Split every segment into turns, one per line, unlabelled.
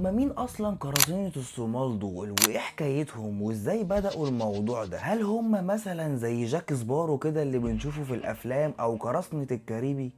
هما مين اصلا قراصنة الصومال دول وايه حكايتهم وازاي بدأوا الموضوع ده؟ هل هما مثلا زي جاك سبارو كده اللي بنشوفه في الافلام او قراصنة الكاريبي؟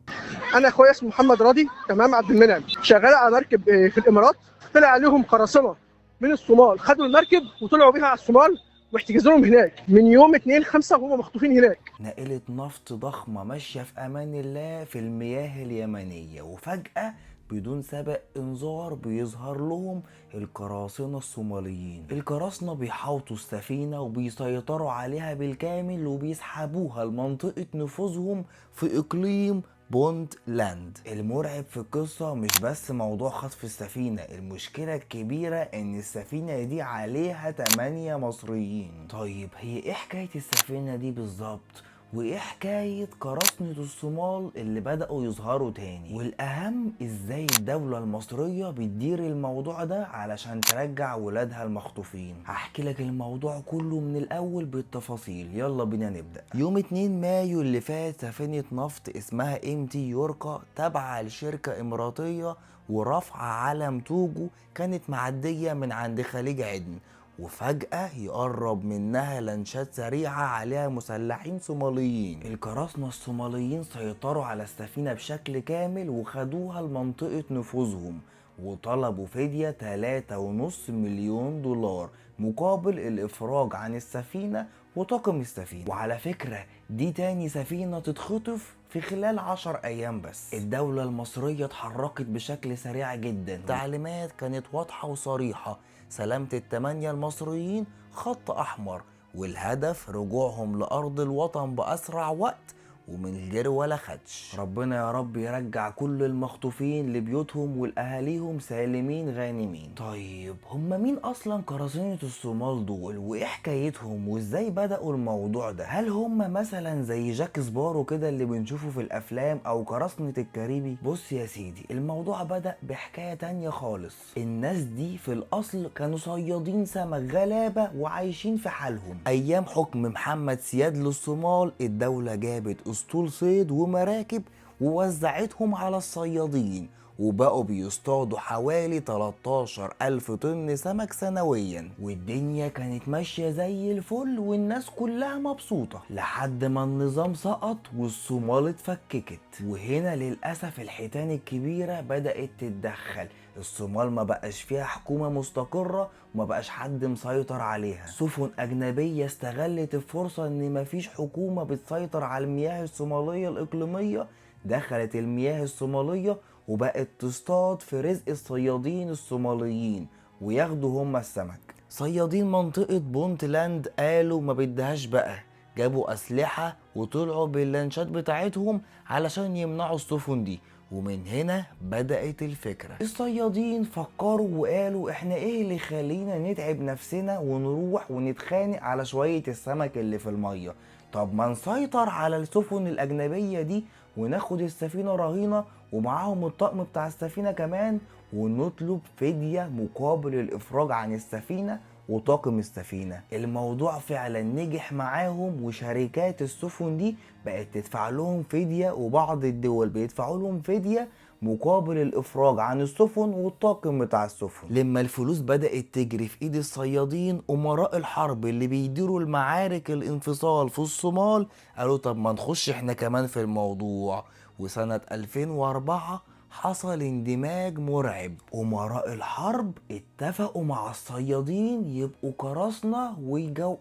انا اخويا اسمه محمد راضي تمام عبد المنعم، شغال على مركب في الامارات. طلع عليهم قراصنه من الصومال، خدوا المركب وطلعوا بيها على الصومال واحتجزوهم هناك من يوم 2/5 وهم مخطوفين هناك.
نائلة نفط ضخمة ماشية في امان الله في المياه اليمنية، وفجأة بدون سابق انذار بيظهر لهم القراصنة الصوماليين. القراصنة بيحاوطوا السفينة وبيسيطروا عليها بالكامل وبيسحبوها لمنطقة نفوذهم في اقليم بونتلاند. المرعب في القصة مش بس موضوع خطف السفينة، المشكلة الكبيرة ان السفينة دي عليها 8 مصريين. طيب هي ايه حكاية السفينة دي بالظبط؟ وايه حكاية قراصنة الصومال اللي بدأوا يظهروا تاني؟ والأهم ازاي الدولة المصرية بتدير الموضوع ده علشان ترجع ولادها المخطوفين؟ هحكي لك الموضوع كله من الأول بالتفاصيل، يلا بينا نبدأ. يوم 2 مايو اللي فات سفينة نفط اسمها MT يوركا تابعة لشركة إماراتية ورافعة علم توجو كانت معدية من عند خليج عدن، وفجأة يقرب منها لانشات سريعة عليها مسلحين صوماليين. القراصنة الصوماليين سيطروا على السفينة بشكل كامل وخدوها لمنطقة نفوذهم، وطلبوا فدية 3.5 مليون دولار مقابل الإفراج عن السفينة وطاقم السفينة. وعلى فكرة دي تاني سفينة تتخطف في خلال 10 أيام بس. الدولة المصرية اتحركت بشكل سريع جدا، تعليمات كانت واضحة وصريحة: سلامة ال8 المصريين خط أحمر، والهدف رجوعهم لأرض الوطن بأسرع وقت ومن غير ولا خدش. ربنا يا رب يرجع كل المخطوفين لبيوتهم والأهاليهم سالمين غانمين. طيب هما مين أصلا قراصنة الصومال دول وإيه حكايتهم وإزاي بدأوا الموضوع ده؟ هل هما مثلا زي جاك سبارو كده اللي بنشوفه في الأفلام أو قراصنة الكاريبي؟ بص يا سيدي، الموضوع بدأ بحكاية تانية خالص. الناس دي في الأصل كانوا صيادين سمك غلابة وعايشين في حالهم. أيام حكم محمد سياد للصومال الدولة جابت اسطول صيد ومراكب ووزعتهم على الصيادين، وبقوا بيصطادوا حوالي 13 ألف طن سمك سنويا، والدنيا كانت ماشية زي الفل والناس كلها مبسوطة لحد ما النظام سقط والصومال اتفككت. وهنا للأسف الحيتان الكبيرة بدأت تتدخل. الصومال ما بقاش فيها حكومة مستقرة وما بقاش حد مسيطر عليها. سفن أجنبية استغلت الفرصة إن مفيش حكومة بتسيطر على المياه الصومالية الإقليمية، دخلت المياه الصومالية وبقت تصطاد في رزق الصيادين الصوماليين وياخدوا هما السمك. صيادين منطقة بونتلاند قالوا ما بدهاش بقى، جابوا أسلحة وطلعوا باللانشات بتاعتهم علشان يمنعوا السفن دي. ومن هنا بدأت الفكرة. الصيادين فكروا وقالوا احنا ايه اللي يخلينا نتعب نفسنا ونروح ونتخانق على شوية السمك اللي في المية؟ طب ما نسيطر على السفن الأجنبية دي وناخد السفينة رهينة ومعاهم الطقم بتاع السفينة كمان، ونطلب فدية مقابل الإفراج عن السفينة وطاقم السفينة. الموضوع فعلا نجح معاهم، وشركات السفن دي بقت تدفع لهم فدية وبعض الدول بيدفعوا لهم فدية مقابل الافراج عن السفن والطاقم بتاع السفن. لما الفلوس بدأت تجري في ايد الصيادين، امراء الحرب اللي بيديروا المعارك الانفصال في الصومال قالوا طب ما نخش احنا كمان في الموضوع. وسنة 2004 حصل اندماج مرعب. امراء الحرب اتفقوا مع الصيادين يبقوا قراصنة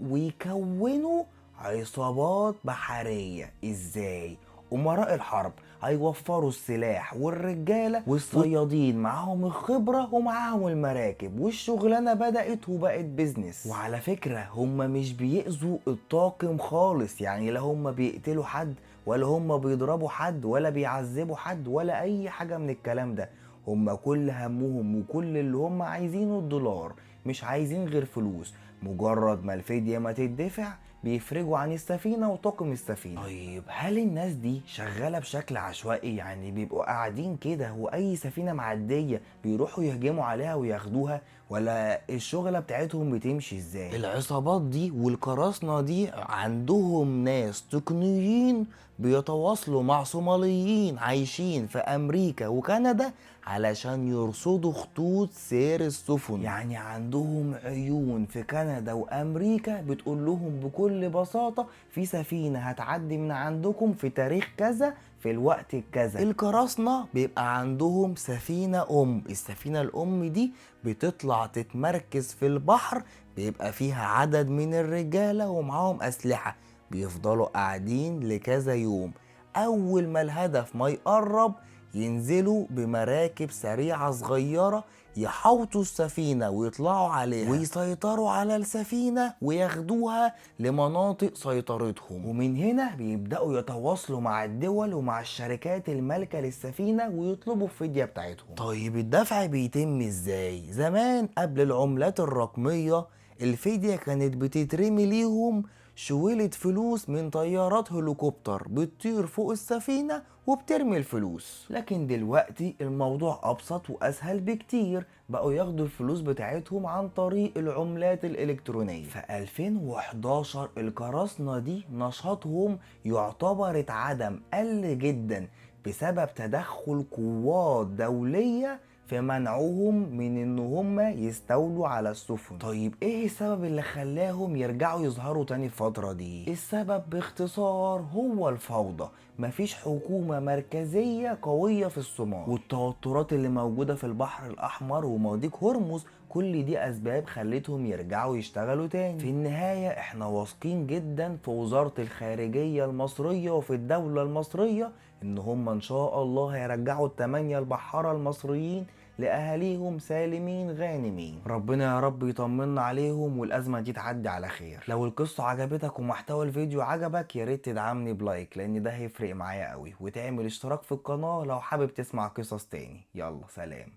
ويكونوا عصابات بحرية. ازاي؟ امراء الحرب هيوفروا السلاح والرجالة، والصيادين معاهم الخبرة ومعاهم المراكب، والشغلانة بدأت وبقت بيزنس. وعلى فكرة هم مش بيأذوا الطاقم خالص، يعني لا هم بيقتلوا حد ولا هم بيضربوا حد ولا بيعذبوا حد ولا اي حاجة من الكلام ده. هم كل همهم وكل اللي هم عايزينه الدولار، مش عايزين غير فلوس. مجرد ما الفدية ما تدفع بيفرجوا عن السفينة وطاقم السفينة. طيب هل الناس دي شغالة بشكل عشوائي؟ يعني بيبقوا قاعدين كده وأي سفينة معدية بيروحوا يهجموا عليها وياخدوها، ولا الشغلة بتاعتهم بتمشي ازاي؟ العصابات دي والقراصنة دي عندهم ناس تقنيين بيتواصلوا مع صوماليين عايشين في أمريكا وكندا علشان يرصدوا خطوط سير السفن. يعني عندهم عيون في كندا وأمريكا بتقول لهم بكل بساطة في سفينة هتعدي من عندكم في تاريخ كذا في الوقت الكذا. القراصنة بيبقى عندهم سفينة السفينة الأم دي بتطلع تتمركز في البحر، بيبقى فيها عدد من الرجالة ومعاهم أسلحة، بيفضلوا قاعدين لكذا يوم. أول ما الهدف ما يقرب ينزلوا بمراكب سريعة صغيرة يحوطوا السفينة ويطلعوا عليها ويسيطروا على السفينة وياخدوها لمناطق سيطرتهم. ومن هنا بيبدأوا يتواصلوا مع الدول ومع الشركات المالكة للسفينة ويطلبوا الفدية بتاعتهم. طيب الدفع بيتم ازاي؟ زمان قبل العملات الرقمية الفدية كانت بتترمي ليهم شويلة فلوس من طيارات هليكوبتر بتطير فوق السفينة وبترمي الفلوس. لكن دلوقتي الموضوع أبسط وأسهل بكتير، بقوا ياخدوا الفلوس بتاعتهم عن طريق العملات الإلكترونية. في 2011 القراصنة دي نشاطهم يعتبر اتعدم، قل جدا بسبب تدخل قوات دولية في منعهم من ان هم يستولوا على السفن. طيب ايه السبب اللي خلاهم يرجعوا يظهروا تاني الفترة دي؟ السبب باختصار هو الفوضى، مفيش حكومة مركزية قوية في الصومال، والتوترات اللي موجودة في البحر الأحمر ومضيق هرمز، كل دي أسباب خلتهم يرجعوا يشتغلوا تاني. في النهاية احنا واثقين جدا في وزارة الخارجية المصرية وفي الدولة المصرية ان هم ان شاء الله هيرجعوا ال8 البحارة المصريين لأهاليهم سالمين غانمين. ربنا يا رب يطمنا عليهم والأزمة دي تعدي على خير. لو القصة عجبتك ومحتوى الفيديو عجبك ياريت تدعمني بلايك، لأن ده هيفرق معايا قوي، وتعمل اشتراك في القناة لو حابب تسمع قصص تاني. يلا سلام.